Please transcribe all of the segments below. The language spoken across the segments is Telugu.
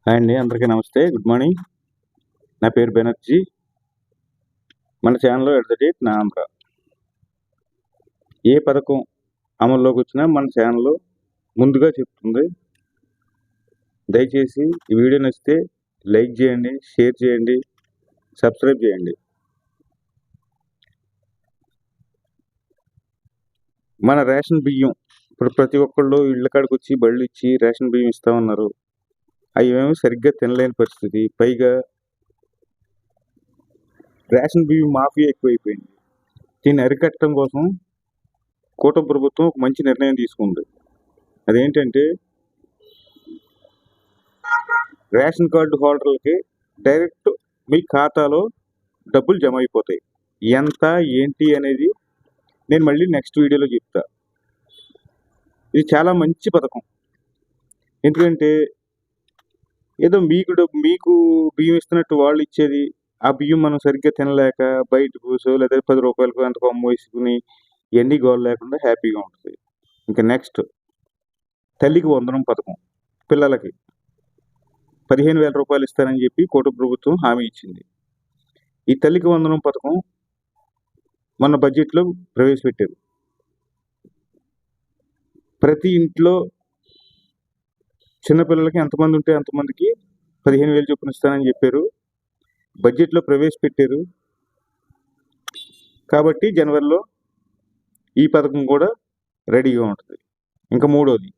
హాయ్ అండి, అందరికీ నమస్తే. Good morning. నా పేరు బెనర్జీ. మన ఛానల్లో ఎట్ ద డేట్ నా ఆంధ్ర. ఏ పథకం అమల్లోకి వచ్చినా మన ఛానల్లో ముందుగా చెప్తుంది. దయచేసి ఈ వీడియో నచ్చితే లైక్ చేయండి, షేర్ చేయండి, సబ్స్క్రైబ్ చేయండి. మన రేషన్ బియ్యం ఇప్పుడు ప్రతి ఒక్కళ్ళు ఇళ్ళ కాడికి వచ్చి బళ్ళు ఇచ్చి రేషన్ బియ్యం ఇస్తా ఉన్నారు. అవి ఏమో సరిగ్గా తినలేని పరిస్థితి. పైగా రేషన్ బియ్యం మాఫియా ఎక్కువైపోయింది. దీన్ని అరికట్టడం కోసం కూటమి ప్రభుత్వం ఒక మంచి నిర్ణయం తీసుకుంది. అదేంటంటే రేషన్ కార్డు హోల్డర్లకి డైరెక్ట్ మీ ఖాతాలో డబ్బులు జమ అయిపోతాయి. ఎంత ఏంటి అనేది నేను మళ్ళీ నెక్స్ట్ వీడియోలో చెప్తా. ఇది చాలా మంచి పథకం. ఎందుకంటే ఏదో మీకు బియ్యం ఇస్తున్నట్టు వాళ్ళు ఇచ్చేది, ఆ బియ్యం మనం సరిగ్గా తినలేక బయట కూసో లేదా 10 రూపాయలకు అంతకు అమ్ము వేసుకుని ఇవన్నీ గోలు లేకుండా హ్యాపీగా ఉంటుంది. ఇంకా నెక్స్ట్ తల్లికి వందనం పథకం. పిల్లలకి 15,000 రూపాయలు ఇస్తారని చెప్పి కూటమి ప్రభుత్వం హామీ ఇచ్చింది. ఈ తల్లికి వందనం పథకం మన బడ్జెట్లో ప్రవేశపెట్టారు. ప్రతి ఇంట్లో చిన్నపిల్లలకి ఎంతమంది ఉంటే అంతమందికి 15,000 చొప్పున ఇస్తానని చెప్పారు. బడ్జెట్లో ప్రవేశపెట్టారు. కాబట్టి జనవరిలో ఈ పథకం కూడా రెడీగా ఉంటుంది. ఇంకా మూడోది,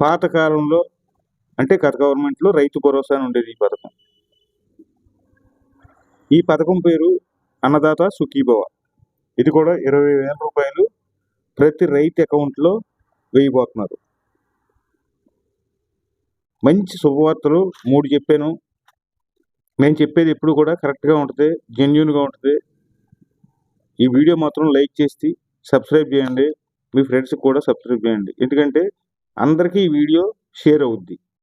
పాతకాలంలో అంటే గత గవర్నమెంట్లో రైతు భరోసా అని ఉండేది. ఈ పథకం పేరు అన్నదాత సుఖీభవ. ఇది కూడా 20,000 రూపాయలు ప్రతి రైతు అకౌంట్లో వేయబోతున్నారు. మంచి శుభవార్తలు 3 చెప్పాను. నేను చెప్పేది ఎప్పుడు కూడా కరెక్ట్గా ఉంటుంది, జెన్యూన్గా ఉంటుంది. ఈ వీడియో మాత్రం లైక్ చేసి సబ్స్క్రైబ్ చేయండి. మీ ఫ్రెండ్స్కి కూడా సబ్స్క్రైబ్ చేయండి. ఎందుకంటే అందరికీ ఈ వీడియో షేర్ అవుద్ది.